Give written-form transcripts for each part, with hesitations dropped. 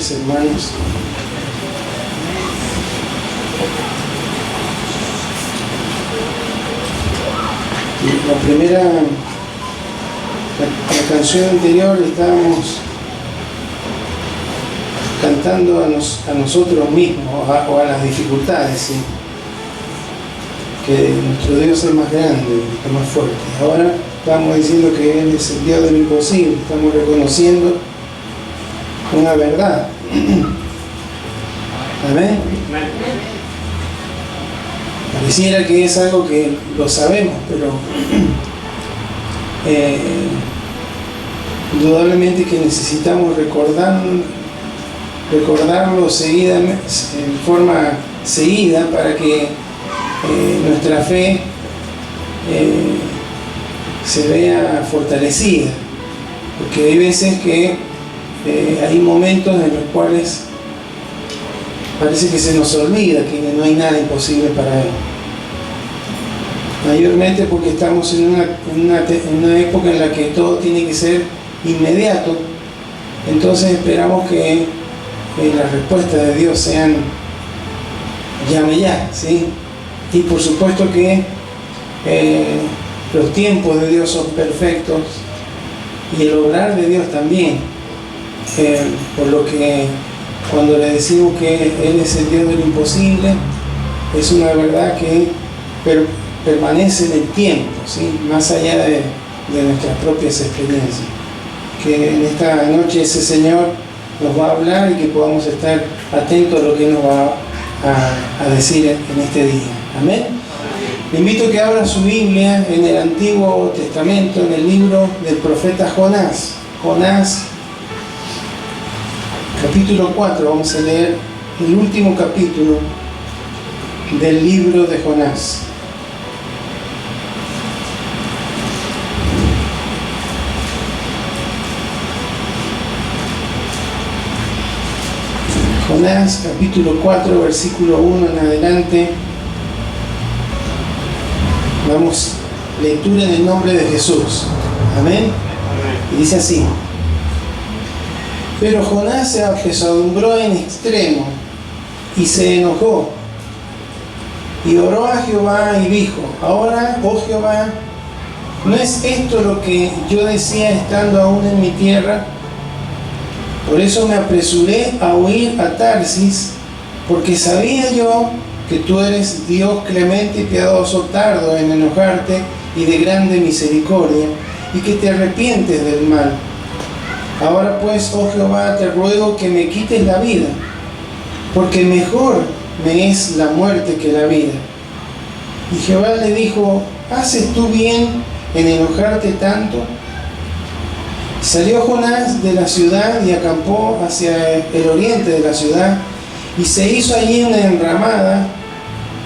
noches, hermanos. La canción anterior estábamos cantando a nosotros mismos o a las dificultades, ¿sí? Que nuestro Dios es más grande, es más fuerte. Ahora estamos diciendo que Él es el Dios de lo imposible, estamos reconociendo una verdad. Amén. Pareciera que es algo que lo sabemos, pero indudablemente que necesitamos recordarlo seguidamente, en forma seguida, para que nuestra fe se vea fortalecida, porque hay veces que hay momentos en los cuales parece que se nos olvida que no hay nada imposible para Él, mayormente porque estamos en una época en la que todo tiene que ser inmediato. Entonces esperamos que las respuestas de Dios sean llame ya, ¿sí? Y por supuesto que los tiempos de Dios son perfectos y el obrar de Dios también, por lo que cuando le decimos que Él es el Dios de lo imposible, es una verdad que permanece en el tiempo, ¿sí? Más allá de nuestras propias experiencias. Que en esta noche ese Señor nos va a hablar y que podamos estar atentos a lo que Él nos va a decir en este día. Amén. Le invito a que abra su Biblia en el Antiguo Testamento, en el libro del profeta Jonás. Jonás, capítulo 4, vamos a leer el último capítulo del libro de Jonás. Jonás, capítulo 4, versículo 1 en adelante. Vamos, lectura en el nombre de Jesús. Amén. Y dice así: pero Jonás se apesadumbró en extremo y se enojó y oró a Jehová y dijo: ahora, oh Jehová, ¿no es esto lo que yo decía estando aún en mi tierra? Por eso me apresuré a huir a Tarsis, porque sabía yo que tú eres Dios clemente y piadoso, tardo en enojarte y de grande misericordia, y que te arrepientes del mal. Ahora pues, oh Jehová, te ruego que me quites la vida, porque mejor me es la muerte que la vida. Y Jehová le dijo: ¿haces tú bien en enojarte tanto? Salió Jonás de la ciudad y acampó hacia el oriente de la ciudad, y se hizo allí una enramada,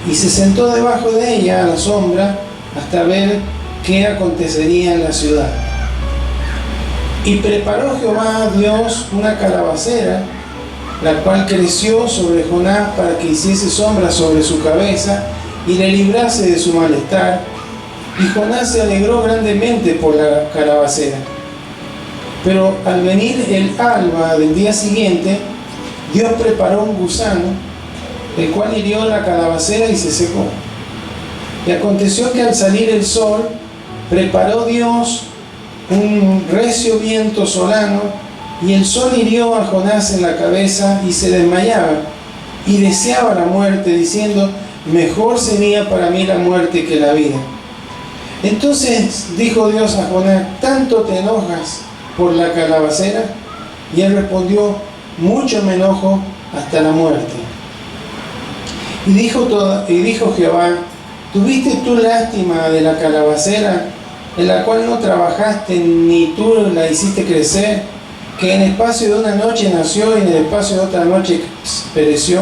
y se sentó debajo de ella a la sombra, hasta ver qué acontecería en la ciudad. Y preparó Jehová Dios una calabacera, la cual creció sobre Jonás para que hiciese sombra sobre su cabeza y le librase de su malestar. Y Jonás se alegró grandemente por la calabacera. Pero al venir el alba del día siguiente, Dios preparó un gusano, el cual hirió la calabacera y se secó. Y aconteció que al salir el sol, preparó Dios un recio viento solano, y el sol hirió a Jonás en la cabeza y se desmayaba, y deseaba la muerte, diciendo: mejor sería para mí la muerte que la vida. Entonces dijo Dios a Jonás: ¿tanto te enojas por la calabacera? Y él respondió: mucho me enojo hasta la muerte. Y dijo Jehová: ¿tuviste tú lástima de la calabacera, en la cual no trabajaste ni tú la hiciste crecer, que en espacio de una noche nació y en el espacio de otra noche pereció?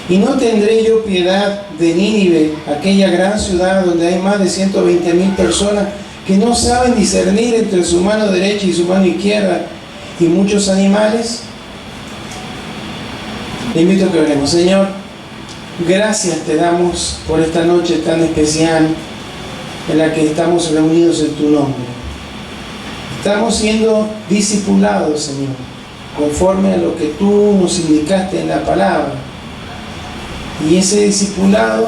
¿Y no tendré yo piedad de Nínive, aquella gran ciudad donde hay más de 120,000 personas que no saben discernir entre su mano derecha y su mano izquierda, y muchos animales? Le invito a que oremos. Señor, gracias te damos por esta noche tan especial en la que estamos reunidos en tu nombre. Estamos siendo discipulados, Señor. conforme a lo que tú nos indicaste en la palabra. Y ese discipulado,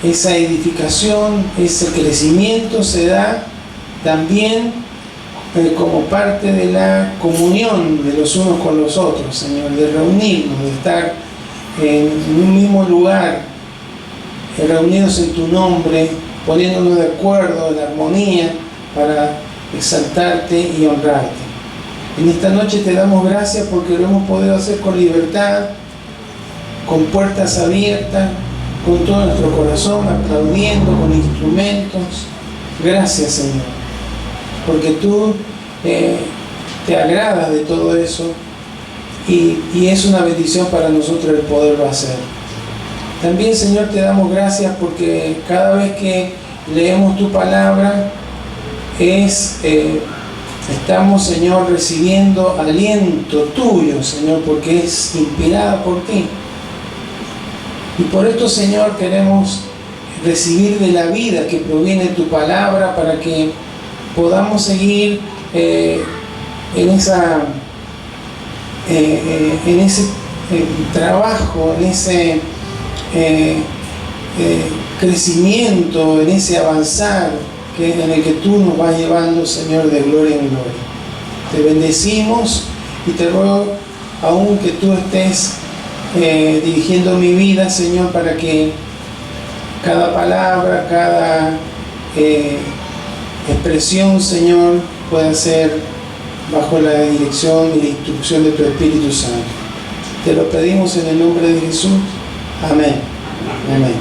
esa edificación, ese crecimiento se da también como parte de la comunión de los unos con los otros, Señor, de reunirnos, de estar en un mismo lugar, reunidos en tu nombre, poniéndonos de acuerdo, en armonía, para exaltarte y honrarte. En esta noche te damos gracias porque lo hemos podido hacer con libertad, con puertas abiertas, con todo nuestro corazón, aplaudiendo, con instrumentos. Gracias, Señor, porque tú te agradas de todo eso y es una bendición para nosotros el poderlo hacer. También, Señor, te damos gracias porque cada vez que leemos tu palabra estamos, Señor, recibiendo aliento tuyo, Señor, porque es inspirada por ti. Y por esto, Señor, queremos recibir de la vida que proviene de tu palabra para que podamos seguir en ese trabajo, en ese crecimiento, en ese avanzar en el que tú nos vas llevando, Señor, de gloria en gloria. Te bendecimos y te ruego aún que tú estés dirigiendo mi vida, Señor, para que cada palabra, cada expresión, Señor, pueda ser bajo la dirección y la instrucción de tu Espíritu Santo. Te lo pedimos en el nombre de Jesús. Amén. Amén.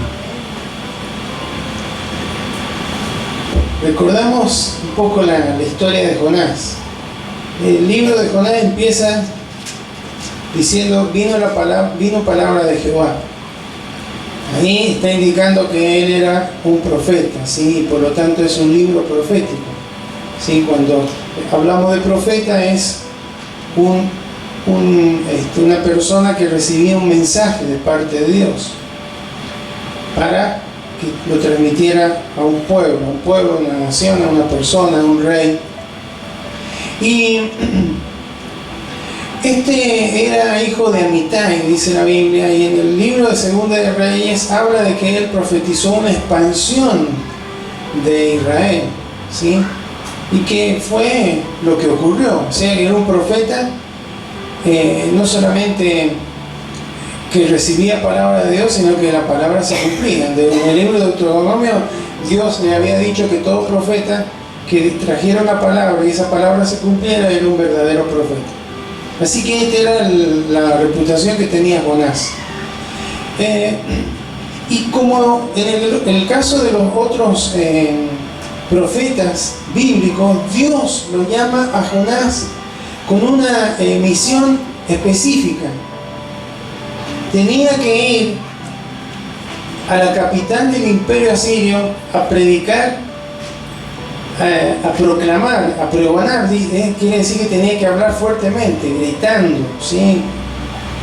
Recordamos un poco la historia de Jonás. El libro de Jonás empieza diciendo: vino palabra de Jehová. Ahí está indicando que él era un profeta, ¿sí? Y por lo tanto es un libro profético, ¿sí? Cuando hablamos de profeta es una persona que recibía un mensaje de parte de Dios para que lo transmitiera a un pueblo, una nación, a una persona, a un rey. Y este era hijo de Amitai, dice la Biblia, y en el libro de Segunda de Reyes habla de que él profetizó una expansión de Israel, ¿sí? Y que fue lo que ocurrió. O sea, que era un profeta no solamente que recibía palabra de Dios, sino que la palabra se cumplía. En el libro de Deuteronomio, Dios le había dicho que todo profeta que trajera una palabra y esa palabra se cumpliera era un verdadero profeta. Así que esta era la reputación que tenía Jonás. Y como en el caso de los otros profetas bíblicos, Dios lo llama a Jonás con una misión específica. Tenía que ir a la capital del imperio asirio a predicar, a proclamar, a pregonar. Quiere decir que tenía que hablar fuertemente, gritando, ¿sí?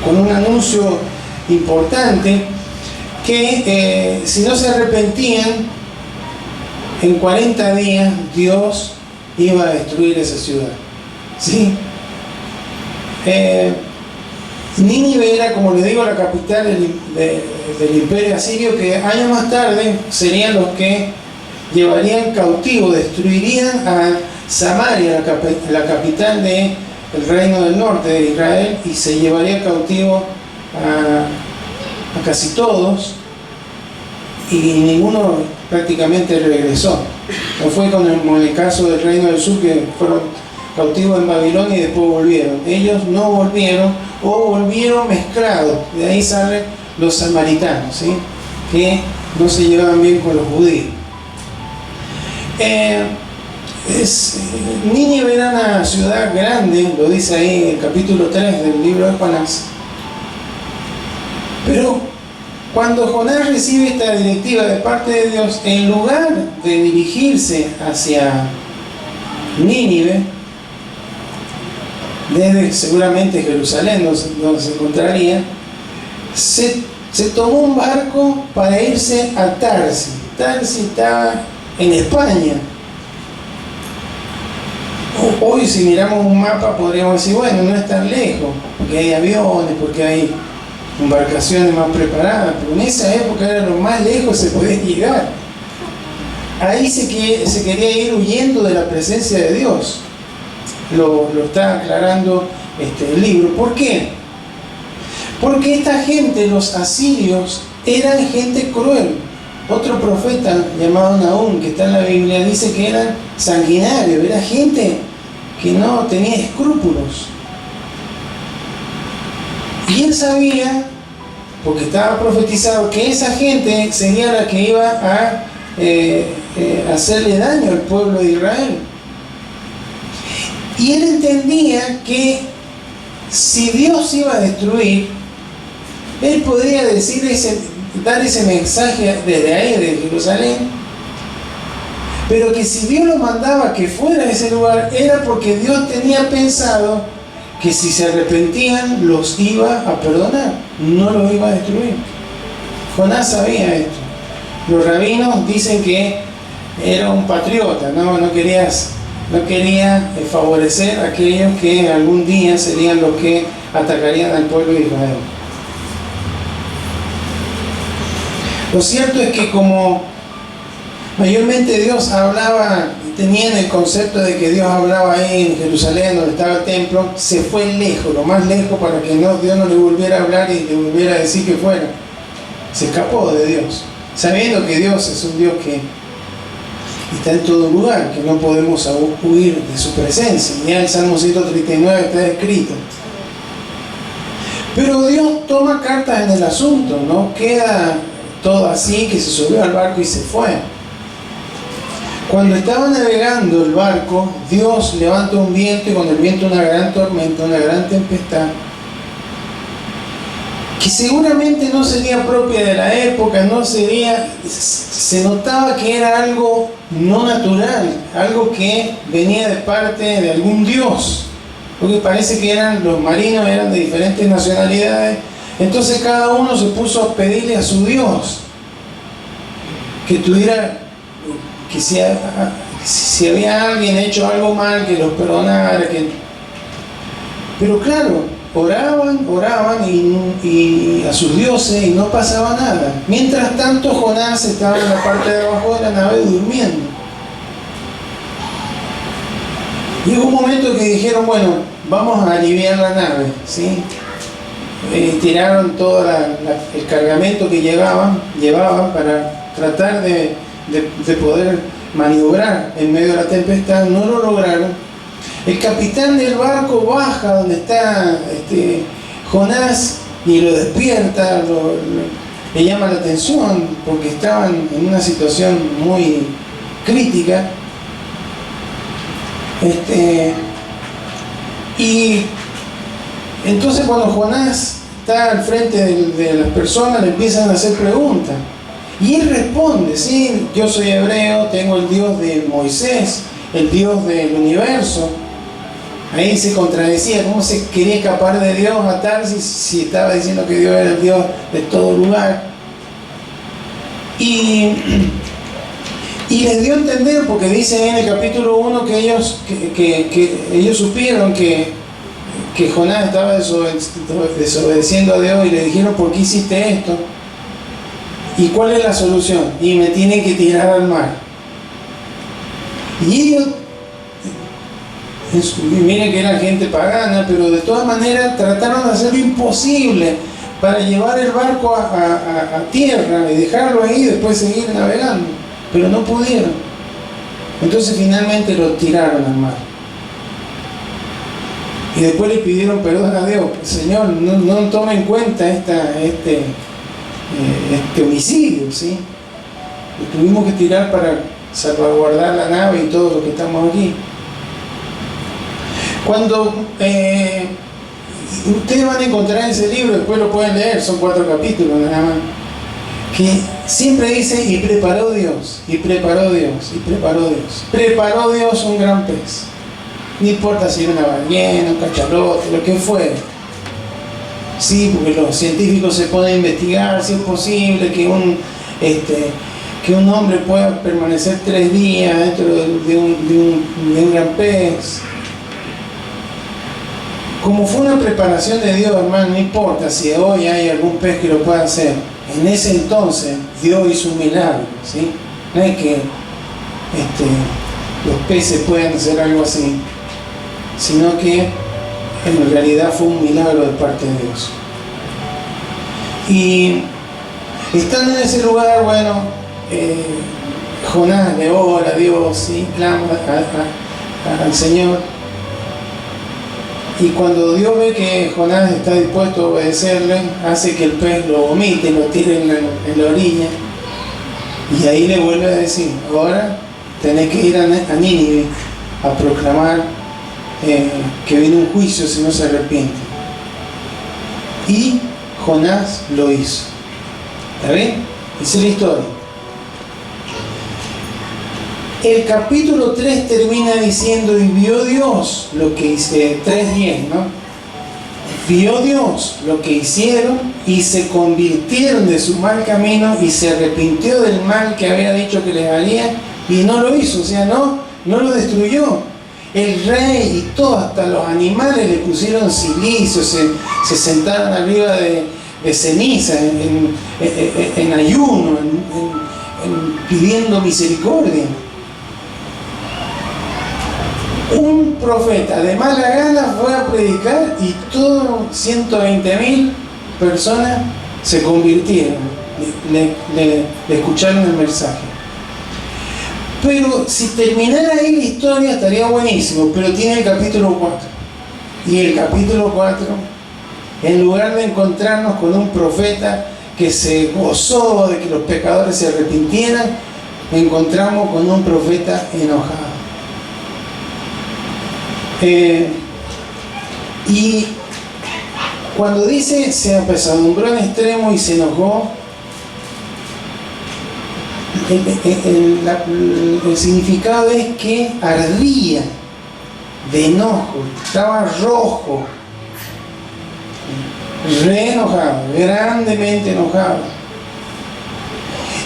Con un anuncio importante que si no se arrepentían, en 40 días Dios iba a destruir esa ciudad, ¿sí? Nínive era, como les digo, la capital del imperio asirio, que años más tarde serían los que llevarían cautivo, destruirían a Samaria, la capital del reino del norte de Israel, y se llevaría cautivo a casi todos, y ninguno prácticamente regresó. No fue como en el caso del reino del sur, que fueron cautivos en Babilonia y después volvieron. Ellos no volvieron, o volvieron mezclados. De ahí salen los samaritanos, ¿sí? Que no se llevaban bien con los judíos. Nínive era una ciudad grande, lo dice ahí en el capítulo 3 del libro de Jonás. Pero cuando Jonás recibe esta directiva de parte de Dios, en lugar de dirigirse hacia Nínive, desde seguramente Jerusalén, donde se encontraría, se tomó un barco para irse a Tarsis. Tarsis estaba en España. Hoy si miramos un mapa podríamos decir, bueno, no es tan lejos, porque hay aviones, porque hay embarcaciones más preparadas, pero en esa época era lo más lejos que se podía llegar. Ahí se quería ir huyendo de la presencia de Dios. Lo está aclarando el libro. ¿Por qué? Porque esta gente, los asirios, eran gente cruel. Otro profeta llamado Nahum, que está en la Biblia, dice que eran sanguinarios, era gente que no tenía escrúpulos. Y él sabía, porque estaba profetizado, que esa gente sería la que iba a hacerle daño al pueblo de Israel. Y él entendía que si Dios iba a destruir, él podría dar ese mensaje desde ahí, de Jerusalén, pero que si Dios lo mandaba que fuera a ese lugar, era porque Dios tenía pensado que si se arrepentían los iba a perdonar, no los iba a destruir. Jonás sabía esto. Los rabinos dicen que era un patriota, no quería favorecer a aquellos que algún día serían los que atacarían al pueblo de Israel. Lo cierto es que como mayormente Dios hablaba, tenían el concepto de que Dios hablaba ahí en Jerusalén, donde estaba el templo, se fue lejos, lo más lejos, para que Dios no le volviera a hablar y le volviera a decir que fuera. Se escapó de Dios, sabiendo que Dios es un Dios que está en todo lugar, que no podemos huir de su presencia. Ya el Salmo 139 está escrito. Pero Dios toma cartas en el asunto, no queda todo así, que se subió al barco y se fue. Cuando estaba navegando el barco, Dios levanta un viento, y con el viento una gran tormenta, una gran tempestad, que seguramente no sería propia de la época, se notaba que era algo no natural, algo que venía de parte de algún dios, porque parece que los marinos eran de diferentes nacionalidades. Entonces cada uno se puso a pedirle a su Dios que si había alguien hecho algo mal, que los perdonara. Pero claro, oraban y a sus dioses, y no pasaba nada. Mientras tanto, Jonás estaba en la parte de abajo de la nave durmiendo. Llegó un momento que dijeron, bueno, vamos a aliviar la nave, ¿sí? Tiraron todo el cargamento que llevaban para tratar de poder maniobrar en medio de la tempestad. No lo lograron. El capitán del barco baja donde está Jonás y lo despierta, le llama la atención porque estaban en una situación muy crítica. Y entonces cuando Jonás está al frente de las personas, le empiezan a hacer preguntas. Y él responde, sí, yo soy hebreo, tengo el Dios de Moisés, el Dios del universo. Ahí se contradecía, ¿cómo se quería escapar de Dios a Tarsis si estaba diciendo que Dios era el Dios de todo lugar? Y les dio a entender, porque dice en el capítulo 1 que ellos supieron que Jonás estaba desobedeciendo a Dios, y le dijeron, ¿por qué hiciste esto? ¿Y cuál es la solución? Y me tienen que tirar al mar. Y ellos, miren que eran gente pagana, pero de todas maneras trataron de hacer lo imposible para llevar el barco a tierra y dejarlo ahí y después seguir navegando, pero no pudieron. Entonces finalmente lo tiraron al mar. Y después le pidieron perdón a Dios. Señor, no tome en cuenta este homicidio, ¿sí? Lo tuvimos que tirar para salvaguardar la nave y todos los que estamos aquí. Cuando ustedes van a encontrar ese libro, después lo pueden leer, son 4 capítulos nada más, que siempre dice, y preparó Dios, y preparó Dios, y preparó Dios. Preparó Dios un gran pez. No importa si era una ballena, un cachalote, lo que fuera. Sí, porque los científicos se ponen a investigar si es posible que un hombre pueda permanecer 3 días dentro de un gran pez. Como fue una preparación de Dios, hermano, no importa si hoy hay algún pez que lo pueda hacer. En ese entonces Dios hizo un milagro, ¿sí? No es que los peces puedan hacer algo así, sino que en realidad fue un milagro de parte de Dios. Y estando en ese lugar, bueno, Jonás le ora a Dios, ¿sí? Clama al Señor. Y cuando Dios ve que Jonás está dispuesto a obedecerle, hace que el pez lo vomite, lo tire en la orilla. Y ahí le vuelve a decir: ahora tenés que ir a Nínive a proclamar que viene un juicio si no se arrepiente. Y Jonás lo hizo. ¿Está bien? Esa es la historia. El capítulo 3 termina diciendo: y vio Dios lo que hice, 3:10, ¿no? Vio Dios lo que hicieron y se convirtieron de su mal camino y se arrepintió del mal que había dicho que les haría y no lo hizo, o sea, no lo destruyó. El rey y todo, hasta los animales le pusieron silicio, se sentaron arriba de ceniza, en ayuno, pidiendo misericordia. Un profeta de mala gana fue a predicar y todos 120.000 personas se convirtieron, le escucharon el mensaje. Pero si terminara ahí la historia estaría buenísimo, pero tiene el capítulo 4. Y el capítulo 4, en lugar de encontrarnos con un profeta que se gozó de que los pecadores se arrepintieran, encontramos con un profeta enojado. Y cuando dice se apesadumbró en extremo y se enojó, el significado es que ardía de enojo, estaba rojo, re enojado, grandemente enojado.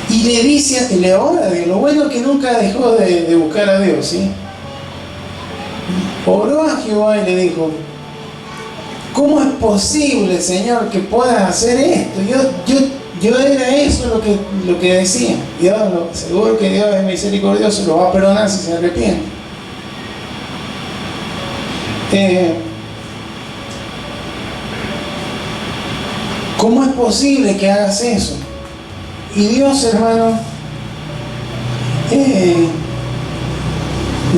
Y le dice, le ora a Dios. Lo bueno es que nunca dejó de buscar a Dios, ¿sí? Oró a Jehová y le dijo: ¿cómo es posible, Señor, que puedas hacer esto? Yo era eso lo que decía. Dios, seguro que Dios es misericordioso, lo va a perdonar si se arrepiente. ¿Cómo es posible que hagas eso? Y Dios, hermano, en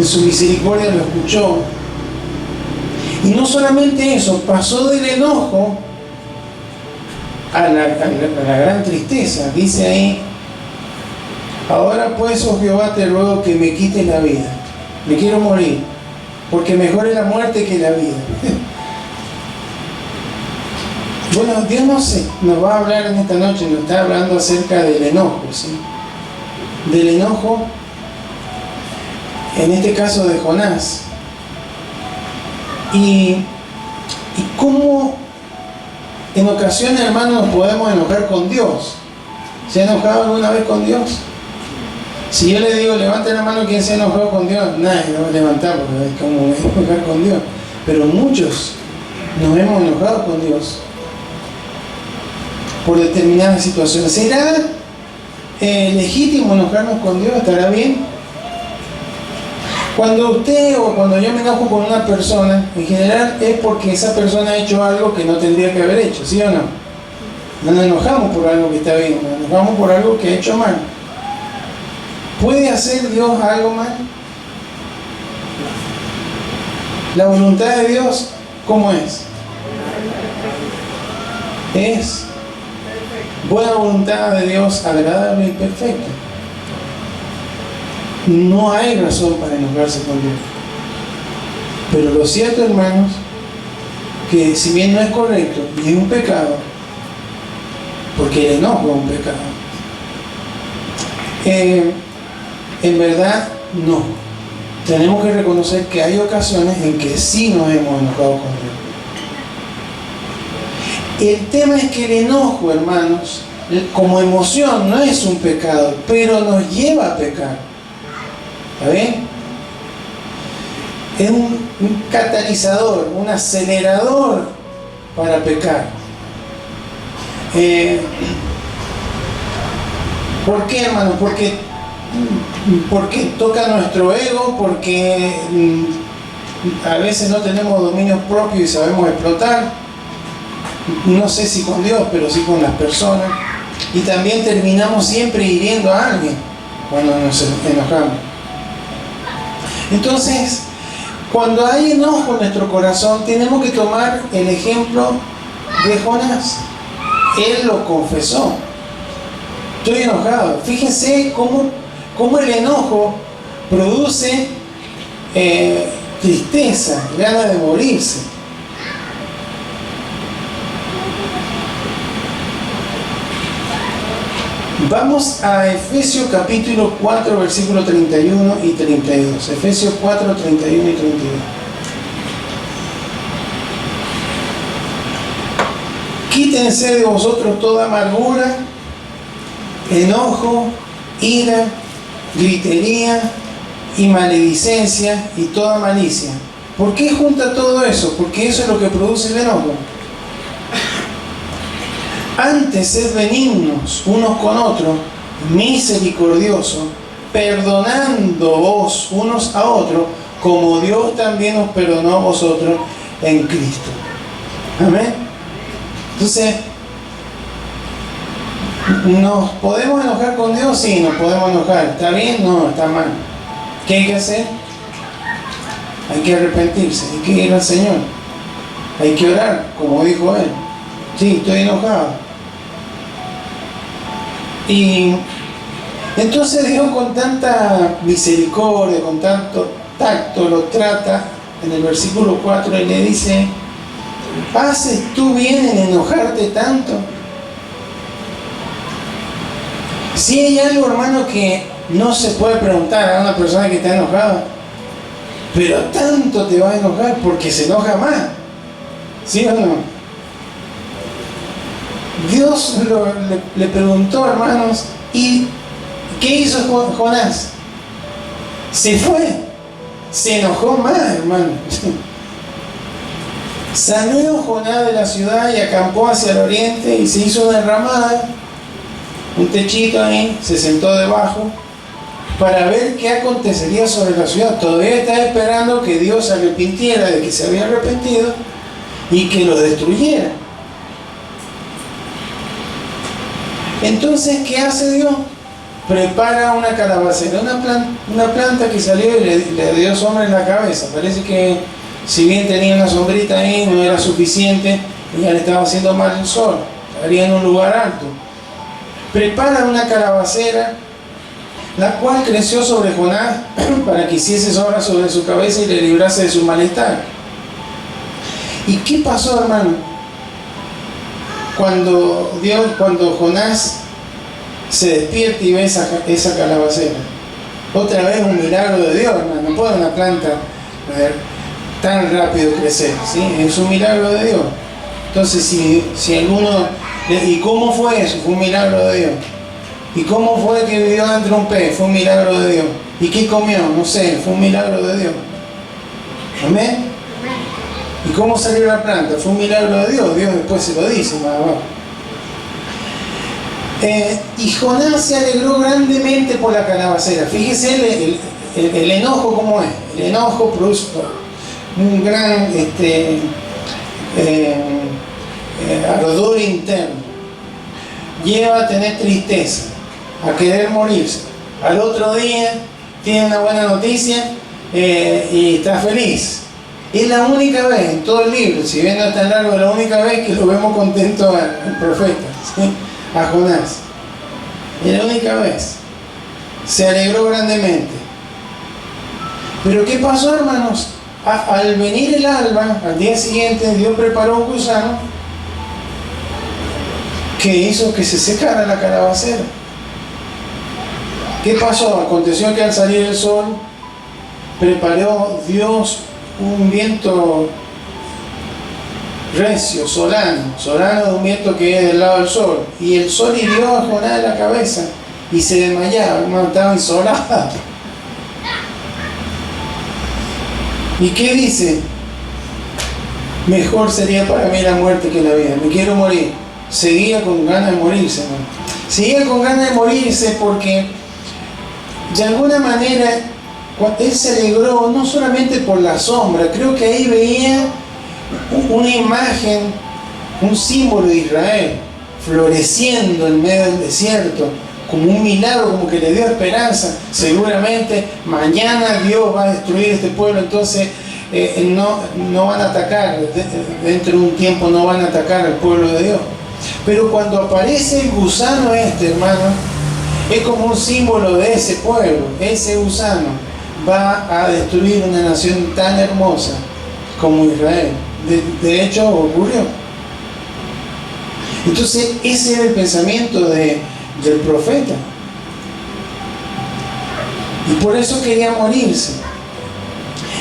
su misericordia lo escuchó. Y no solamente eso, pasó del enojo a la gran tristeza. Dice ahí: ahora pues, oh Jehová, te ruego que me quites la vida. Me quiero morir, porque mejor es la muerte que la vida. Bueno, Dios nos va a hablar en esta noche, nos está hablando acerca del enojo, ¿sí? Del enojo, en este caso de Jonás. Y cómo en ocasiones, hermanos, nos podemos enojar con Dios. ¿Se ha enojado alguna vez con Dios? Si yo le digo, levante la mano quien se ha enojado con Dios, nadie lo va a levantar, porque es como enojar con Dios. Pero muchos nos hemos enojado con Dios por determinadas situaciones. ¿Será legítimo enojarnos con Dios? ¿Estará bien? Cuando usted o cuando yo me enojo con una persona, en general es porque esa persona ha hecho algo que no tendría que haber hecho, ¿sí o no? No nos enojamos por algo que está bien, nos enojamos por algo que ha hecho mal. ¿Puede hacer Dios algo mal? La voluntad de Dios, ¿cómo es? Es buena voluntad de Dios, agradable y perfecta. No hay razón para enojarse con Dios. Pero lo cierto, hermanos, que si bien no es correcto y es un pecado, porque el enojo es un pecado, en verdad no. Tenemos que reconocer que hay ocasiones en que sí nos hemos enojado con Dios. El tema es que el enojo, hermanos, como emoción no es un pecado, pero nos lleva a pecar. ¿Está bien? es un catalizador, un acelerador para pecar. ¿Por qué, hermano? Porque toca nuestro ego, porque a veces no tenemos dominio propio y sabemos explotar. No sé si con Dios, pero sí con las personas. Y también terminamos siempre hiriendo a alguien cuando nos enojamos. Entonces, cuando hay enojo en nuestro corazón, tenemos que tomar el ejemplo de Jonás. Él lo confesó. Estoy enojado. Fíjense cómo el enojo produce tristeza, ganas de morirse. Vamos a Efesios capítulo 4, versículos 31 y 32. Efesios 4, 31 y 32. Quítense de vosotros toda amargura, enojo, ira, gritería y maledicencia y toda malicia. ¿Por qué junta todo eso? Porque eso es lo que produce el enojo. Antes sed benignos unos con otros, misericordiosos, perdonándoos unos a otros, como Dios también os perdonó a vosotros en Cristo. Amén. Entonces, ¿nos podemos enojar con Dios? Sí, nos podemos enojar. ¿Está bien? No, está mal. ¿Qué hay que hacer? Hay que arrepentirse, hay que ir al Señor. Hay que orar, como dijo Él. Sí, estoy enojado. Y entonces Dios, con tanta misericordia, con tanto tacto, lo trata en el versículo 4 y le dice: ¿haces tú bien en enojarte tanto? Si hay algo, hermano, que no se puede preguntar a una persona que está enojada, pero tanto te va a enojar porque se enoja más. ¿Sí o no? Dios le preguntó, hermanos, ¿y qué hizo Jonás? Se fue, se enojó más, hermano. Salió Jonás de la ciudad y acampó hacia el oriente y se hizo una enramada, un techito ahí, se sentó debajo para ver qué acontecería sobre la ciudad. Todavía está esperando que Dios se arrepintiera de que se había arrepentido y que lo destruyera. Entonces, ¿qué hace Dios? Prepara una calabacera, una planta que salió y le dio sombra en la cabeza. Parece que, si bien tenía una sombrita ahí, no era suficiente, y ya le estaba haciendo mal el sol, estaría en un lugar alto. Prepara una calabacera, la cual creció sobre Jonás para que hiciese sombra sobre su cabeza y le librase de su malestar. ¿Y qué pasó, hermano? Cuando Jonás se despierta y ve esa calabacera, otra vez un milagro de Dios, hermano. No puede una planta tan rápido crecer, ¿sí? Es un milagro de Dios. Entonces, si alguno... ¿Y cómo fue eso? Fue un milagro de Dios. ¿Y cómo fue que vivió dentro de un pez? Fue un milagro de Dios. ¿Y qué comió? No sé, fue un milagro de Dios. ¿Amén? ¿Y cómo salió la planta? Fue un milagro de Dios. Dios después se lo dice más abajo. Y Jonás se alegró grandemente por la calabacera. Fíjese el enojo como es. El enojo produce un gran ardor interno. Lleva a tener tristeza, a querer morirse. Al otro día tiene una buena noticia y está feliz. Es la única vez en todo el libro, si bien no es tan largo, es la única vez que lo vemos contento al profeta, ¿sí? A Jonás. Es la única vez. Se alegró grandemente. Pero ¿qué pasó, hermanos? Al venir el alba, al día siguiente, Dios preparó un gusano que hizo que se secara la calabacera. ¿Qué pasó? Aconteció que al salir el sol, preparó Dios un viento recio, solano de un viento que es del lado del sol, y el sol hirió a Jonás en la cabeza y se desmayaba, hermano, estaba insolado. ¿Y qué dice? Mejor sería para mí la muerte que la vida. Me quiero morir. Seguía con ganas de morirse, ¿no? Seguía con ganas de morirse porque de alguna manera él se alegró no solamente por la sombra, creo que ahí veía una imagen, un símbolo de Israel floreciendo en medio del desierto, como un milagro, como que le dio esperanza. Seguramente mañana Dios va a destruir este pueblo, entonces no van a atacar, dentro de un tiempo no van a atacar al pueblo de Dios. Pero cuando aparece el gusano hermano, es como un símbolo de ese pueblo. Ese gusano va a destruir una nación tan hermosa como Israel. De hecho ocurrió. Entonces ese era el pensamiento del profeta, y por eso quería morirse.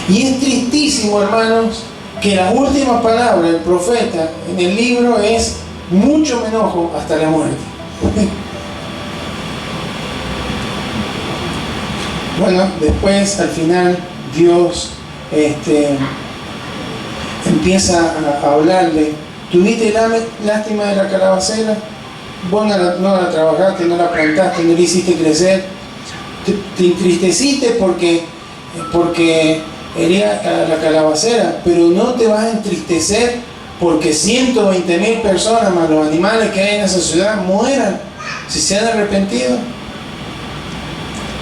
Y es tristísimo, hermanos, que la última palabra del profeta en el libro es: mucho me enojo hasta la muerte. Bueno, después al final Dios empieza a hablarle: ¿tuviste lástima de la calabacera? Vos no la trabajaste, no la plantaste, no la hiciste crecer. Te entristeciste porque hería a la calabacera, pero no te vas a entristecer porque 120.000 personas más los animales que hay en esa ciudad mueran si se han arrepentido.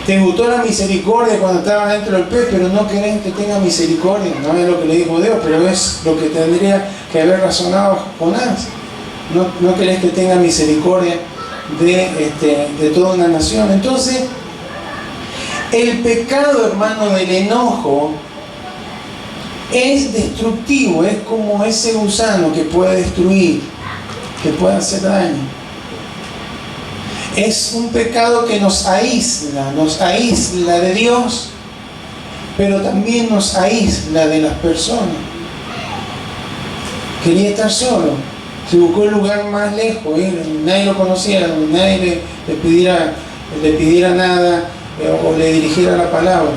Te gustó la misericordia cuando estabas dentro del pez, pero no querés que tenga misericordia. No es lo que le dijo Dios, pero es lo que tendría que haber razonado Jonás. No querés que tenga misericordia de toda una nación. Entonces, el pecado, hermano, del enojo es destructivo, es como ese gusano que puede destruir, que puede hacer daño. Es un pecado que nos aísla de Dios, pero también nos aísla de las personas. Quería estar solo, se buscó el lugar más lejos, nadie lo conociera, nadie le pidiera nada o le dirigiera la palabra.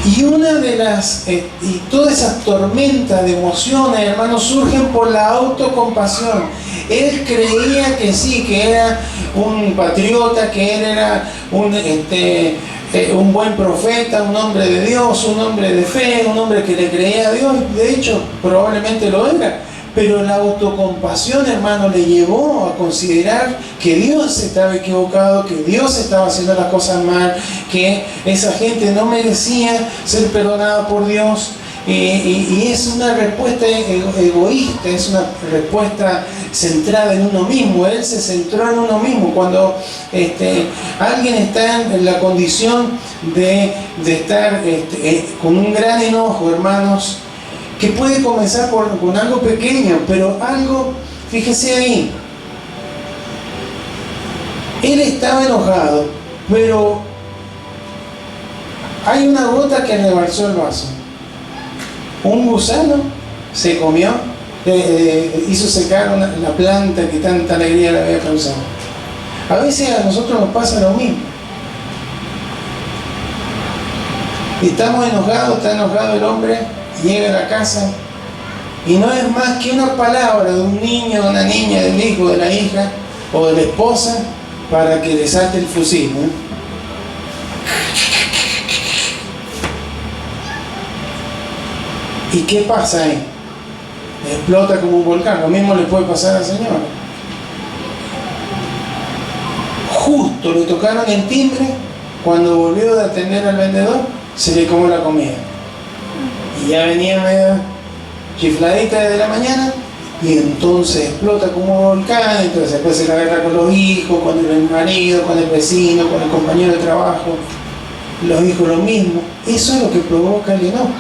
Y una de las y todas esas tormentas de emociones, hermanos, surgen por la autocompasión. Él creía que sí, que era un patriota, que él era un buen profeta, un hombre de Dios, un hombre de fe, un hombre que le creía a Dios. De hecho, probablemente lo era. Pero la autocompasión, hermano, le llevó a considerar que Dios estaba equivocado, que Dios estaba haciendo las cosas mal, que esa gente no merecía ser perdonada por Dios. Y es una respuesta egoísta, es una respuesta centrada en uno mismo. Él se centró en uno mismo. Cuando alguien está en la condición de estar con un gran enojo, hermanos, que puede comenzar con algo pequeño, pero algo, fíjese ahí, él estaba enojado, pero hay una gota que rebalsó el vaso. Un gusano se comió, hizo secar la planta que tanta alegría le había causado. A veces a nosotros nos pasa lo mismo. Estamos enojados, está enojado el hombre, llega a la casa y no es más que una palabra de un niño, de una niña, del hijo, de la hija o de la esposa para que le salte el fusil, ¿no? ¿Y qué pasa ahí? Explota como un volcán. Lo mismo le puede pasar al Señor. Justo le tocaron el timbre, cuando volvió de atender al vendedor, se le comió la comida. Y ya venía medio chifladita desde la mañana, y entonces explota como un volcán. Entonces después se la agarra con los hijos, con el marido, con el vecino, con el compañero de trabajo. Los hijos lo mismo. Eso es lo que provoca el enojo.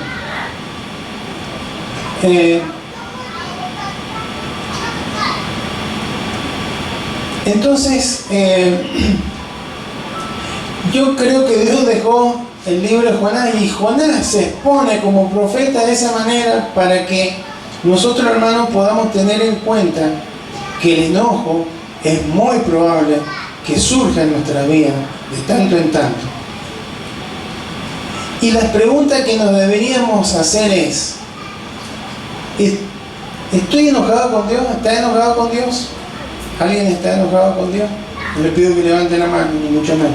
Entonces, yo creo que Dios dejó el libro de Jonás, y Jonás se expone como profeta de esa manera para que nosotros, hermanos, podamos tener en cuenta que el enojo es muy probable que surja en nuestra vida de tanto en tanto. Y la pregunta que nos deberíamos hacer es, ¿estoy enojado con Dios? ¿Está enojado con Dios? ¿Alguien está enojado con Dios? No le pido que levante la mano, ni mucho menos.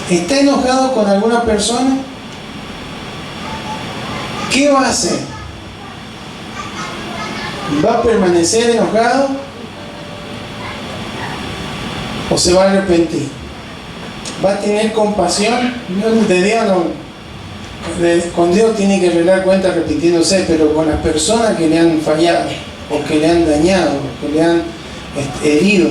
¿Está enojado con alguna persona? ¿Qué va a hacer? ¿Va a permanecer enojado? ¿O se va a arrepentir? ¿Va a tener compasión? De Dios no. Con Dios tiene que arreglar cuentas repitiéndose, pero con las personas que le han fallado, o que le han dañado, o que le han herido.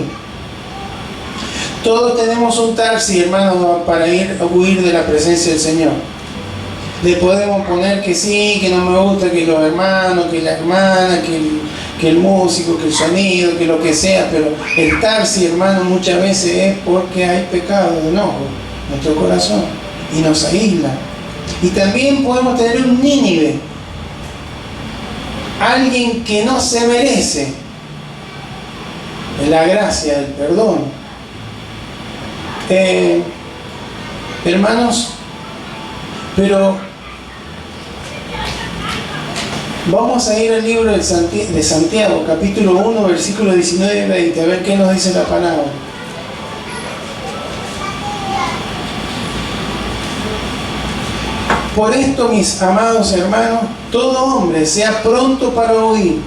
Todos tenemos un taxi, hermanos, para huir de la presencia del Señor. Le podemos poner que sí, que no me gusta, que los hermanos, que la hermana, que el músico, que el sonido, que lo que sea, pero el taxi, hermano, muchas veces es porque hay pecado de enojo en nuestro corazón y nos aísla. Y también podemos tener un Nínive, alguien que no se merece la gracia del perdón. Hermanos, pero vamos a ir al libro de Santiago, capítulo 1, versículos 19 y 20, a ver qué nos dice la palabra. Por esto, mis amados hermanos, todo hombre sea pronto para oír,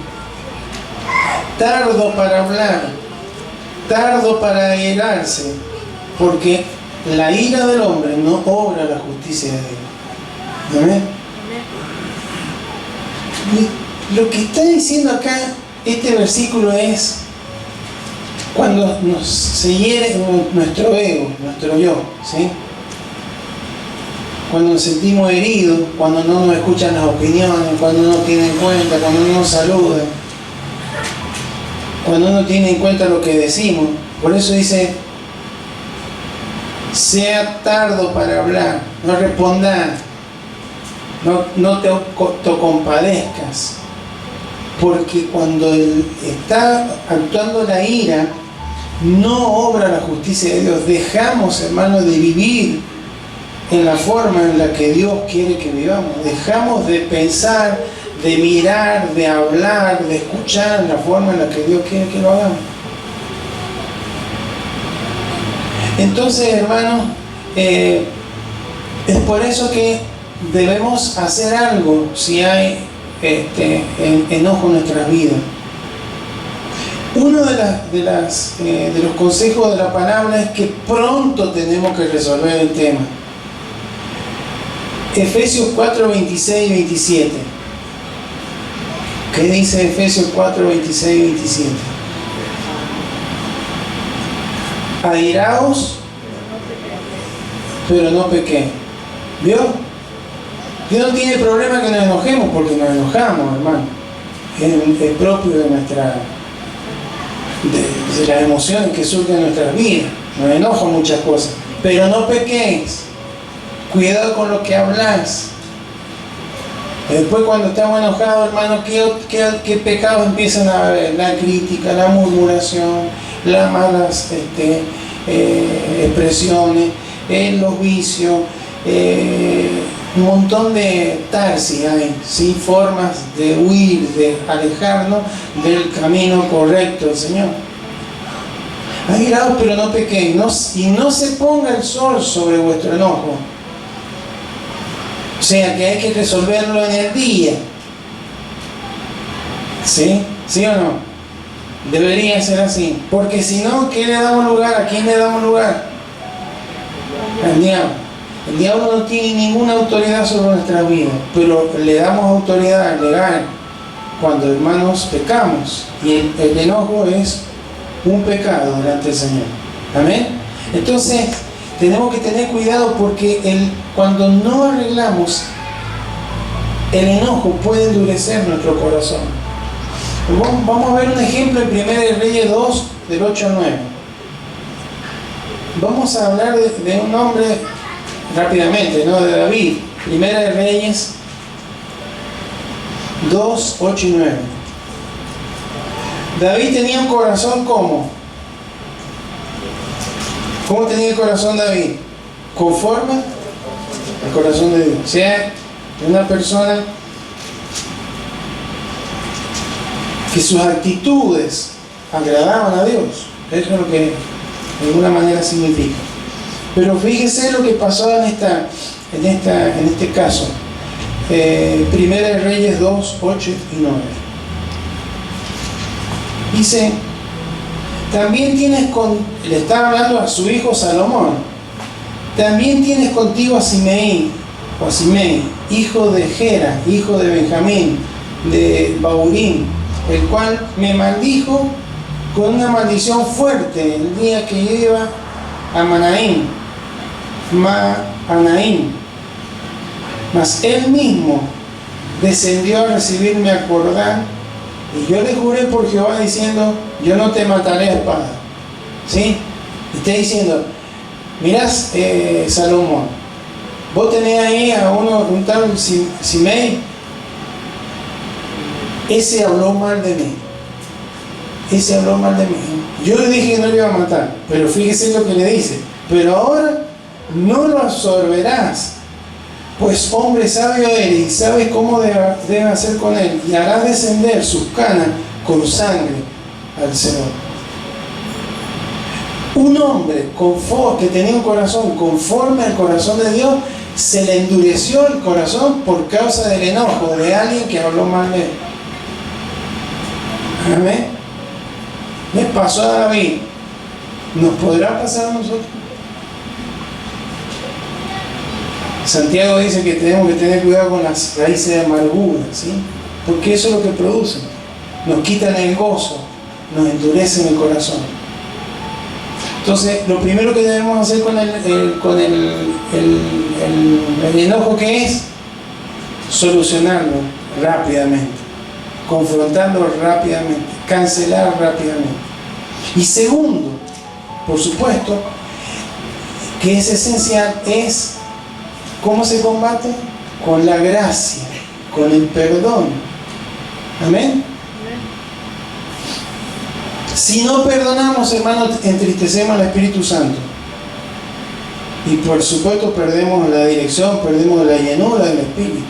tardo para hablar, tardo para airarse, porque la ira del hombre no obra la justicia de Dios. ¿Amén? Lo que está diciendo acá este versículo es cuando se hiere nuestro ego, nuestro yo, ¿sí? Cuando nos sentimos heridos, cuando no nos escuchan las opiniones, cuando no tienen en cuenta, cuando no nos saludan, cuando no tienen en cuenta lo que decimos. Por eso dice, sea tardo para hablar, no respondas, no te compadezcas, porque cuando está actuando la ira, no obra la justicia de Dios. Dejamos, hermanos, de vivir en la forma en la que Dios quiere que vivamos. Dejamos de pensar, de mirar, de hablar, de escuchar en la forma en la que Dios quiere que lo hagamos. Entonces, hermanos, es por eso que debemos hacer algo si hay enojo en nuestras vidas. Uno de los consejos de la palabra es que pronto tenemos que resolver el tema. Efesios 4, 26 y 27. ¿Qué dice Efesios 4, 26 y 27? Airaos, pero no pequéis. ¿Vio? Dios no tiene problema que nos enojemos, porque nos enojamos, hermano. Es propio de las emociones que surgen en nuestras vidas. Nos enojan muchas cosas, pero no pequéis. Cuidado con lo que hablas. Después, cuando estamos enojados, hermano, ¿qué pecados empiezan a haber? La crítica, la murmuración, las malas expresiones, los vicios, un montón de tarsi hay, ¿sí? Formas de huir, de alejarnos del camino correcto del Señor. Airaos, pero no pequéis, y no se ponga el sol sobre vuestro enojo. O sea que hay que resolverlo en el día. ¿Sí? ¿Sí o no? Debería ser así. Porque si no, ¿qué le damos lugar? ¿A quién le damos lugar? Al diablo. El diablo no tiene ninguna autoridad sobre nuestra vida, pero le damos autoridad legal cuando, hermanos, pecamos. Y el enojo es un pecado delante del Señor. ¿Amén? Entonces, tenemos que tener cuidado porque cuando no arreglamos, el enojo puede endurecer nuestro corazón. Vamos a ver un ejemplo en 1 Reyes 2, del 8 al 9. Vamos a hablar de un hombre rápidamente, ¿no? De David. 1 Reyes 2, 8 y 9. David tenía un corazón ¿cómo? ¿Cómo tenía el corazón David? Conforme al corazón de Dios. O sea, una persona que sus actitudes agradaban a Dios. Eso es lo que de alguna manera significa. Pero fíjese lo que pasó en este caso. Primera de Reyes 2, 8 y 9. Dice, también tienes le estaba hablando a su hijo Salomón, también tienes contigo a Simei, hijo de Gera, hijo de Benjamín, de Baurín, el cual me maldijo con una maldición fuerte el día que yo iba a Mahanaim. Mas él mismo descendió a recibirme a Jordán, y yo le juré por Jehová diciendo, yo no te mataré a espada. ¿Sí? Y está diciendo, mirás, Salomón, vos tenés ahí a un tal Simei, ese habló mal de mí. Yo le dije que no le iba a matar, pero fíjese lo que le dice, pero ahora no lo absorberás, pues hombre sabio eres y sabes cómo debes hacer con él, y harás descender sus canas con sangre al Señor. Un hombre que tenía un corazón conforme al corazón de Dios, se le endureció el corazón por causa del enojo de alguien que habló mal de él. Amén. Le pasó a David, ¿nos podrá pasar a nosotros? Santiago dice que tenemos que tener cuidado con las raíces de amargura, ¿sí? Porque eso es lo que producen. Nos quitan el gozo, nos endurecen el corazón. Entonces, lo primero que debemos hacer con el enojo, que es solucionarlo rápidamente, confrontarlo rápidamente, cancelar rápidamente. Y segundo, por supuesto, que es esencial, es ¿cómo se combate? Con la gracia, con el perdón. Amén. Si no perdonamos, hermanos, entristecemos al Espíritu Santo. Y por supuesto perdemos la dirección, perdemos la llenura del Espíritu.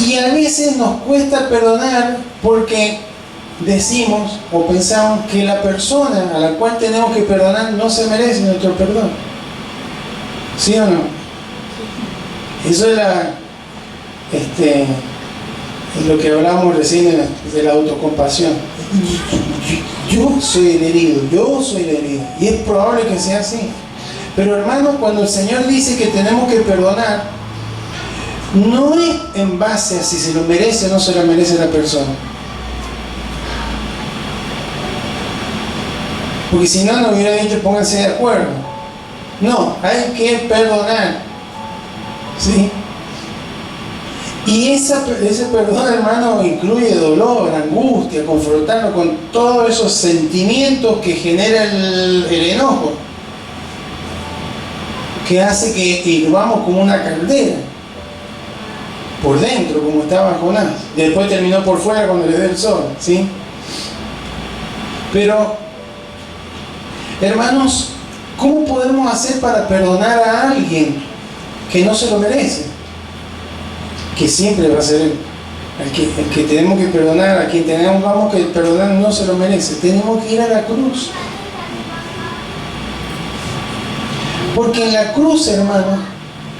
Y a veces nos cuesta perdonar porque decimos o pensamos que la persona a la cual tenemos que perdonar no se merece nuestro perdón. ¿Sí o no? Eso es lo que hablábamos recién de la autocompasión. Yo soy el herido. Y es probable que sea así. Pero hermanos, cuando el Señor dice que tenemos que perdonar, no es en base a si se lo merece o no se lo merece la persona. Porque si no, nos hubiera dicho pónganse de acuerdo. No, hay que perdonar. ¿Sí? Y ese perdón, hermano, incluye dolor, angustia, confrontarnos con todos esos sentimientos que genera el enojo, que hace que hirvamos como una caldera, por dentro, como estaba Jonás. Después terminó por fuera cuando le dio el sol, ¿sí? Pero, hermanos, ¿cómo podemos hacer para perdonar a alguien que no se lo merece? Que siempre va a ser el que tenemos que perdonar, a quien tenemos que perdonar no se lo merece. Tenemos que ir a la cruz. Porque en la cruz, hermano,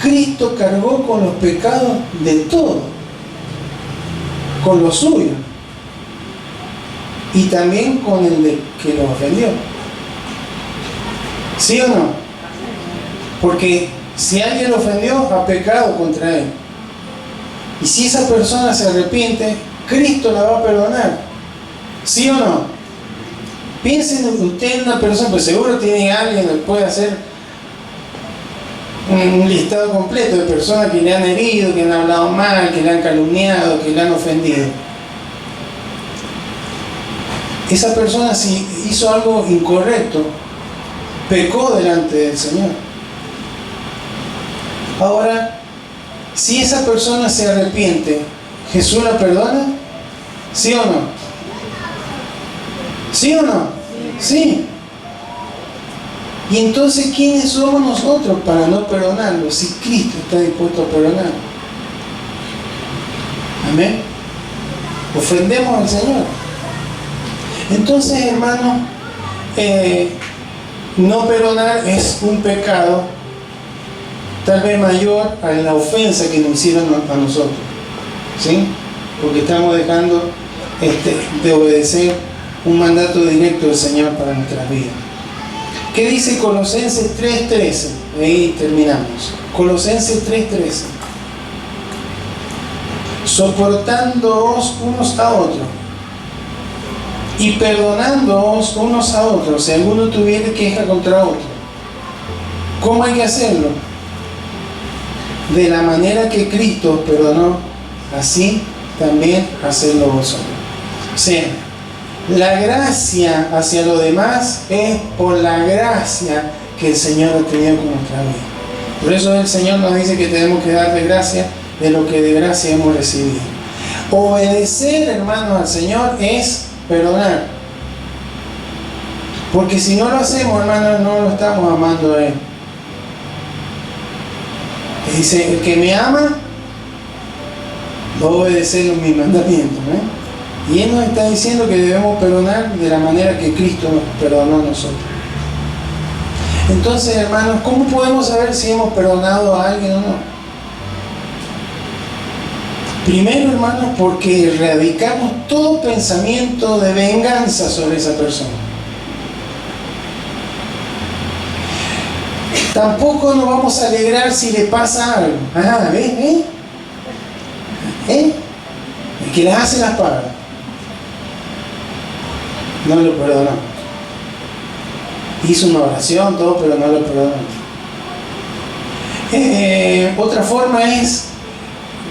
Cristo cargó con los pecados de todos, con los suyos, y también con el de que los ofendió. ¿Sí o no? Porque si alguien lo ofendió, ha pecado contra él. Y si esa persona se arrepiente, Cristo la va a perdonar. ¿Sí o no? Piensen usted en una persona, pues seguro tiene alguien que puede hacer un listado completo de personas que le han herido, que han hablado mal, que le han calumniado, que le han ofendido. Esa persona, si hizo algo incorrecto, pecó delante del Señor. Ahora, si esa persona se arrepiente, ¿Jesús la perdona? ¿Sí o no? ¿Sí o no? Sí. Y entonces, ¿quiénes somos nosotros para no perdonarlo si Cristo está dispuesto a perdonar? Amén. Ofendemos al Señor. Entonces, hermanos, no perdonar es un pecado tal vez mayor a la ofensa que nos hicieron a nosotros, ¿sí? Porque estamos dejando de obedecer un mandato directo del Señor para nuestras vidas. ¿Qué dice Colosenses 3:13? Ahí terminamos. Colosenses 3:13. Soportándoos unos a otros y perdonándoos unos a otros si alguno tuviera queja contra otro. ¿Cómo hay que hacerlo? De la manera que Cristo os perdonó, así también hacedlo vosotros. O sea, la gracia hacia los demás es por la gracia que el Señor ha tenido con nuestra vida. Por eso el Señor nos dice que tenemos que dar de gracia de lo que de gracia hemos recibido. Obedecer, hermanos, al Señor es perdonar. Porque si no lo hacemos, hermanos, no lo estamos amando a Él. Dice, el que me ama va a obedecer mis mandamientos, ¿eh? Y Él nos está diciendo que debemos perdonar de la manera que Cristo nos perdonó a nosotros. Entonces, hermanos, ¿cómo podemos saber si hemos perdonado a alguien o no? Primero, hermanos, porque erradicamos todo pensamiento de venganza sobre esa persona. Tampoco nos vamos a alegrar si le pasa algo. Ah, ¿ves? El que las hace las paga. No lo perdonamos. Hizo una oración, todo, pero no lo perdonamos. Otra forma es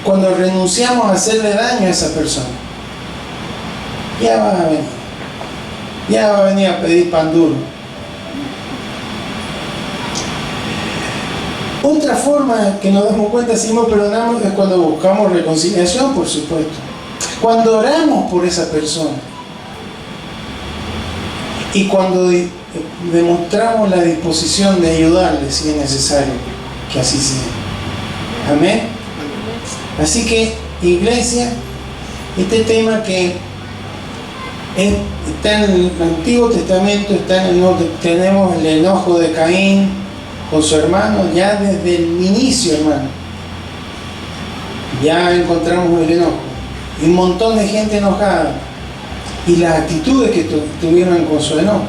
cuando renunciamos a hacerle daño a esa persona. Ya va a venir a pedir pan duro. Otra forma que nos damos cuenta si no perdonamos es cuando buscamos reconciliación, por supuesto. Cuando oramos por esa persona. Y cuando demostramos la disposición de ayudarle si es necesario que así sea. Amén. Así que, iglesia, este tema que está en el Antiguo Testamento, está en el Nuevo, tenemos el enojo de Caín con su hermano, ya desde el inicio, hermano. Ya encontramos el enojo. Y un montón de gente enojada. Y las actitudes que tuvieron con su enojo.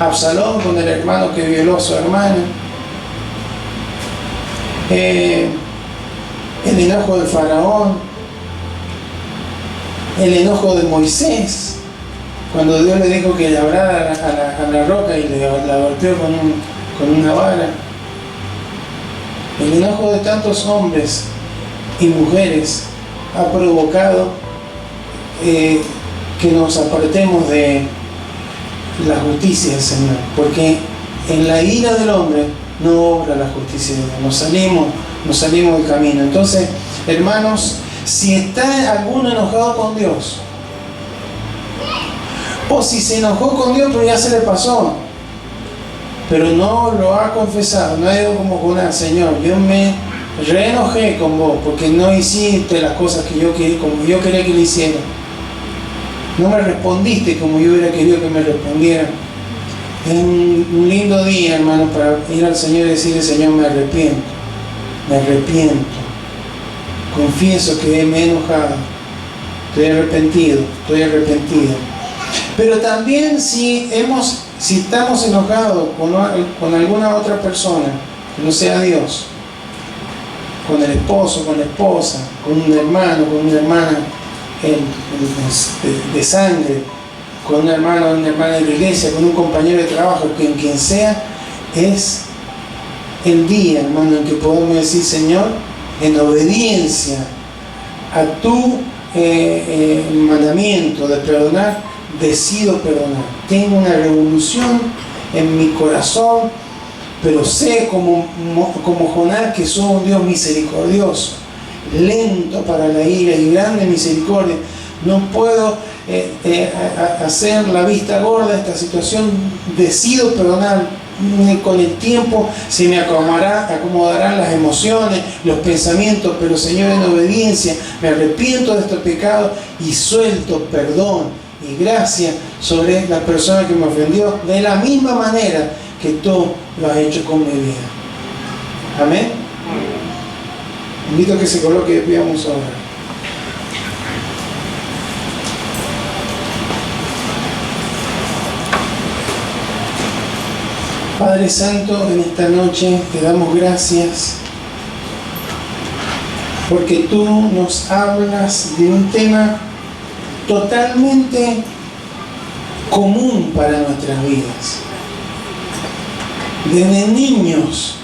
Absalón con el hermano que violó a su hermana. El enojo de Faraón. El enojo de Moisés. Cuando Dios le dijo que le hablara a la roca y la golpeó con una vara. El enojo de tantos hombres y mujeres ha provocado que nos apartemos de la justicia del Señor, porque en la ira del hombre no obra la justicia de Dios. Nos salimos del camino. Entonces, hermanos, si está alguno enojado con Dios, o si se enojó con Dios pero ya se le pasó, pero no lo ha confesado, no ha ido como con el Señor, yo me reenojé con vos porque no hiciste las cosas que yo quería, como yo quería que le hiciera, no me respondiste como yo hubiera querido que me respondieran. Es un lindo día, hermano, para ir al Señor y decirle: Señor, me arrepiento, confieso que me he enojado, estoy arrepentida. Pero también si estamos enojados con alguna otra persona, que no sea Dios, con el esposo, con la esposa, con un hermano, con una hermana de sangre, con un hermano o una hermana de la iglesia, con un compañero de trabajo, con quien sea, es el día, hermano, en que podemos decir: Señor, en obediencia a tu mandamiento de perdonar, decido perdonar. Tengo una revolución en mi corazón, pero sé como Jonás que soy un Dios misericordioso, lento para la ira y grande misericordia. No puedo hacer la vista gorda a esta situación. Decido perdonar con el tiempo se me acomodarán las emociones, los pensamientos, pero Señor, en obediencia me arrepiento de estos pecados y suelto perdón y gracia sobre la persona que me ofendió, de la misma manera que tú lo has hecho con mi vida. Amén. Invito a que se coloque de pie, vamos ahora. Padre Santo, en esta noche te damos gracias porque tú nos hablas de un tema totalmente común para nuestras vidas. Desde niños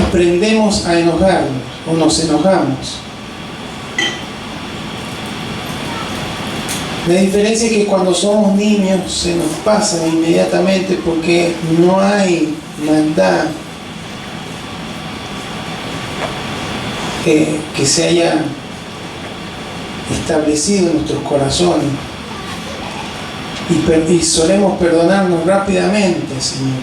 aprendemos a enojarnos o nos enojamos. La diferencia es que cuando somos niños se nos pasa inmediatamente porque no hay maldad que se haya establecido en nuestros corazones y solemos perdonarnos rápidamente, Señor.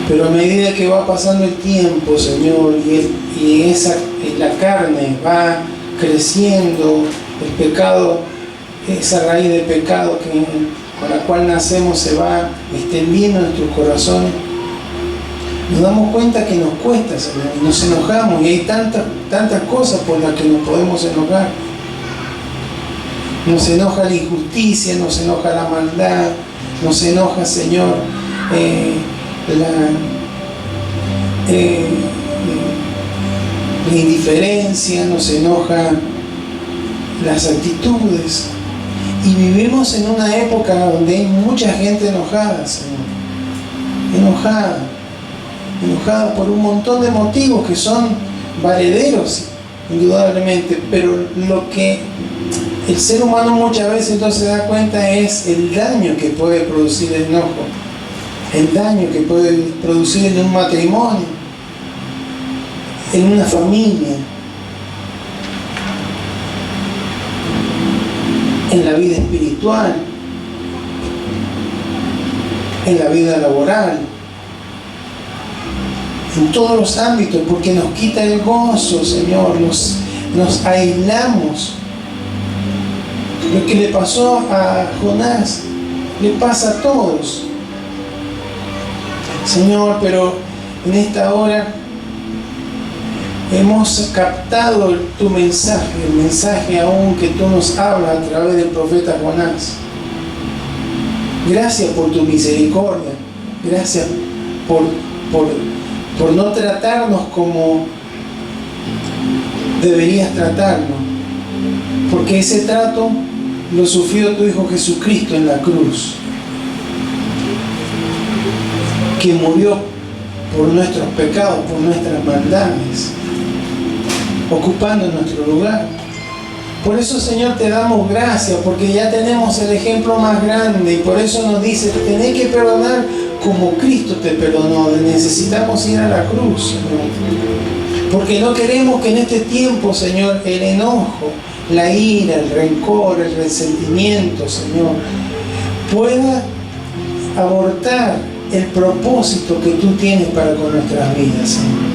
Pero a medida que va pasando el tiempo, Señor, y la carne va creciendo, el pecado, esa raíz de pecado con la cual nacemos se va extendiendo en nuestros corazones, nos damos cuenta que nos cuesta, Señor, y nos enojamos, y hay tantas cosas por las que nos podemos enojar. Nos enoja la injusticia, nos enoja la maldad, nos enoja, Señor, la indiferencia, nos enoja las actitudes, y vivimos en una época donde hay mucha gente enojada, Señor, enojada por un montón de motivos que son valederos, indudablemente, pero lo que el ser humano muchas veces entonces se da cuenta es el daño que puede producir el enojo, el daño que puede producir en un matrimonio, en una familia, en la vida espiritual, en la vida laboral, en todos los ámbitos, porque nos quita el gozo, Señor, nos aislamos. Lo que le pasó a Jonás le pasa a todos, Señor, pero en esta hora hemos captado tu mensaje, el mensaje aún que tú nos hablas a través del profeta Jonás. Gracias por tu misericordia, gracias por no tratarnos como deberías tratarnos, porque ese trato lo sufrió tu Hijo Jesucristo en la cruz, que murió por nuestros pecados, por nuestras maldades, ocupando nuestro lugar. Por eso, Señor, te damos gracias, porque ya tenemos el ejemplo más grande, y por eso nos dice, tenés que perdonar como Cristo te perdonó. Necesitamos ir a la cruz, Señor, porque no queremos que en este tiempo, Señor, el enojo, la ira, el rencor, el resentimiento, Señor, pueda abortar el propósito que tú tienes para con nuestras vidas, Señor.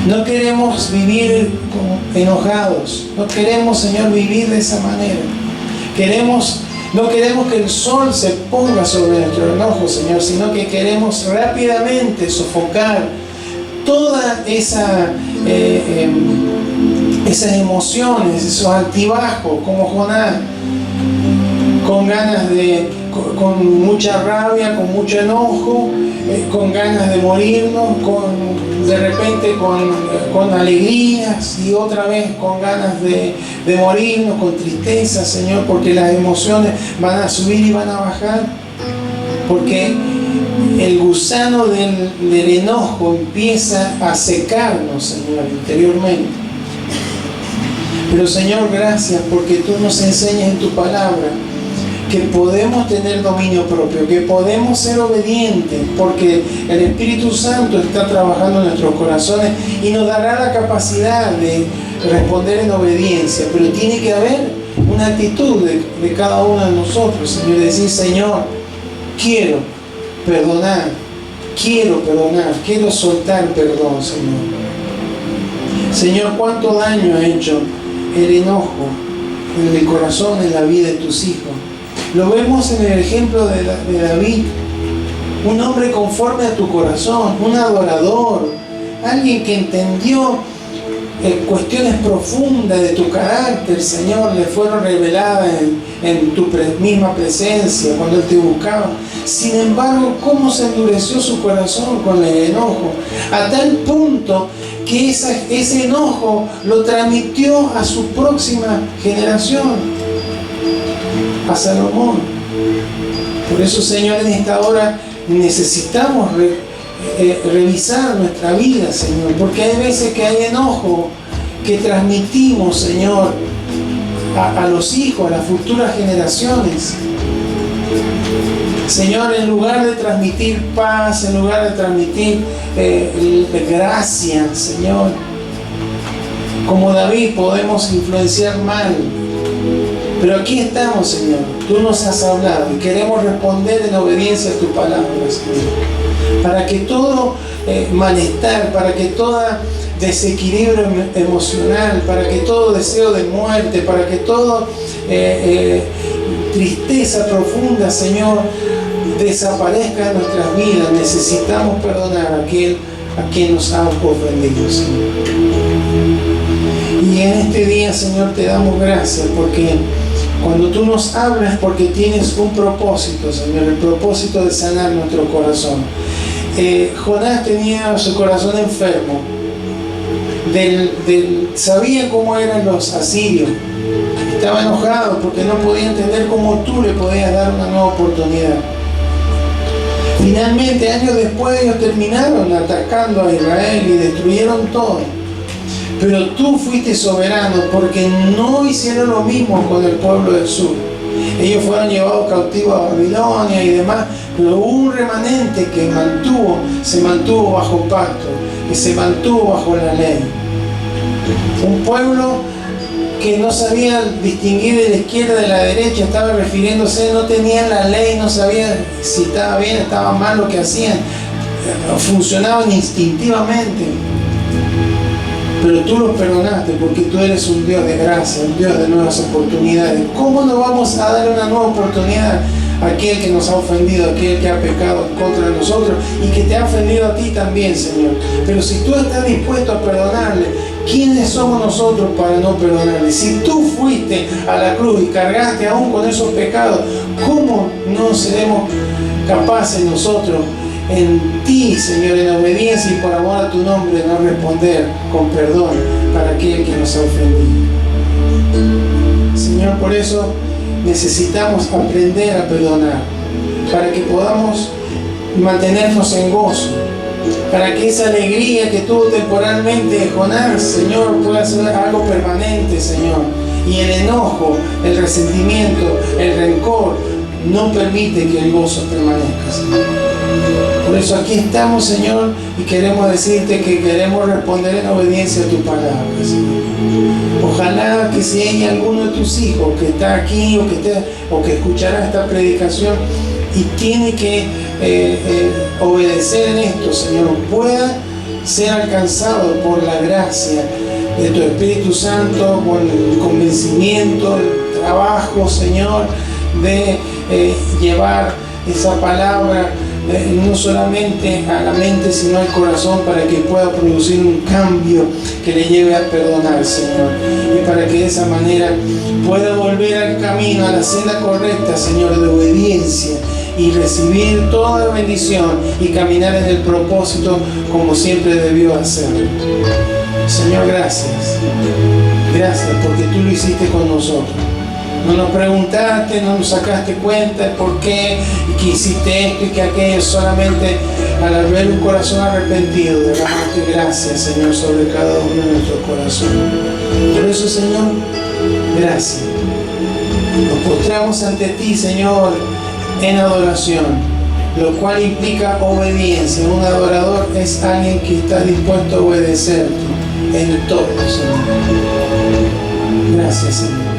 No queremos vivir enojados, no queremos, Señor, vivir de esa manera. No queremos que el sol se ponga sobre nuestro enojo, Señor, sino que queremos rápidamente sofocar todas esas emociones, esos altibajos, como Jonás, con mucha rabia, con mucho enojo, con ganas de morirnos, de repente con alegrías, y otra vez con ganas de morirnos, con tristeza, Señor, porque las emociones van a subir y van a bajar, porque el gusano del enojo empieza a secarnos, Señor, interiormente. Pero, Señor, gracias porque tú nos enseñas en tu palabra que podemos tener dominio propio, que podemos ser obedientes, porque el Espíritu Santo está trabajando en nuestros corazones y nos dará la capacidad de responder en obediencia. Pero tiene que haber una actitud de cada uno de nosotros, Señor, decir, Señor, quiero perdonar. Quiero perdonar, quiero soltar perdón, Señor. Señor, cuánto daño ha hecho el enojo en el corazón, en la vida de tus hijos. Lo vemos en el ejemplo de David, un hombre conforme a tu corazón, un adorador, alguien que entendió cuestiones profundas de tu carácter, Señor, le fueron reveladas en tu misma presencia, cuando Él te buscaba. Sin embargo, cómo se endureció su corazón con el enojo, a tal punto que ese enojo lo transmitió a su próxima generación, a Salomón. Por eso, Señor, en esta hora necesitamos revisar nuestra vida, Señor, porque hay veces que hay enojo que transmitimos, Señor, a los hijos, a las futuras generaciones. Señor, en lugar de transmitir paz, en lugar de transmitir gracia, Señor, como David podemos influenciar mal. Pero aquí estamos, Señor, tú nos has hablado y queremos responder en obediencia a tu palabra, Señor, para que todo malestar, para que todo desequilibrio emocional, para que todo deseo de muerte, para que todo tristeza profunda, Señor, desaparezca de nuestras vidas. Necesitamos perdonar a quien nos ha ofendido, Señor. Y en este día, Señor, te damos gracias porque cuando tú nos hablas, porque tienes un propósito, Señor, el propósito de sanar nuestro corazón. Jonás tenía su corazón enfermo. Sabía cómo eran los asirios. Estaba enojado porque no podía entender cómo tú le podías dar una nueva oportunidad. Finalmente, años después, ellos terminaron atacando a Israel y destruyeron todo. Pero tú fuiste soberano porque no hicieron lo mismo con el pueblo del sur. Ellos fueron llevados cautivos a Babilonia y demás, pero hubo un remanente que se mantuvo bajo pacto, que se mantuvo bajo la ley. Un pueblo que no sabía distinguir de la izquierda de la derecha, estaba refiriéndose, no tenían la ley, no sabían si estaba bien, estaba mal lo que hacían, funcionaban instintivamente. Pero tú los perdonaste porque tú eres un Dios de gracia, un Dios de nuevas oportunidades. ¿Cómo no vamos a dar una nueva oportunidad a aquel que nos ha ofendido, a aquel que ha pecado contra nosotros y que te ha ofendido a ti también, Señor? Pero si tú estás dispuesto a perdonarle, ¿quiénes somos nosotros para no perdonarle? Si tú fuiste a la cruz y cargaste aún con esos pecados, ¿cómo no seremos capaces nosotros en ti, Señor, en obediencia y por amor a tu nombre, no responder con perdón para aquel que nos ha ofendido? Señor, por eso necesitamos aprender a perdonar, para que podamos mantenernos en gozo, para que esa alegría que tuvo temporalmente Jonás, Señor, pueda ser algo permanente, Señor. Y el enojo, el resentimiento, el rencor no permite que el gozo permanezca, Señor. Por eso aquí estamos, Señor, y queremos decirte que queremos responder en obediencia a tu palabra, Señor. Ojalá que si hay alguno de tus hijos que está aquí o que escuchará esta predicación y tiene que obedecer en esto, Señor, pueda ser alcanzado por la gracia de tu Espíritu Santo, por el convencimiento, el trabajo, Señor, de llevar esa palabra no solamente a la mente, sino al corazón, para que pueda producir un cambio que le lleve a perdonar, Señor, y para que de esa manera pueda volver al camino, a la senda correcta, Señor, de obediencia, y recibir toda bendición y caminar en el propósito como siempre debió hacerlo. Señor, gracias. Gracias porque tú lo hiciste con nosotros. No nos preguntaste, no nos sacaste cuenta de por qué y que hiciste esto y que aquello. Solamente al ver un corazón arrepentido, derramaste gracias, Señor, sobre cada uno de nuestros corazones. Por eso, Señor, gracias. Nos postramos ante ti, Señor, en adoración, lo cual implica obediencia. Un adorador es alguien que está dispuesto a obedecerte en todo, Señor. Gracias, Señor.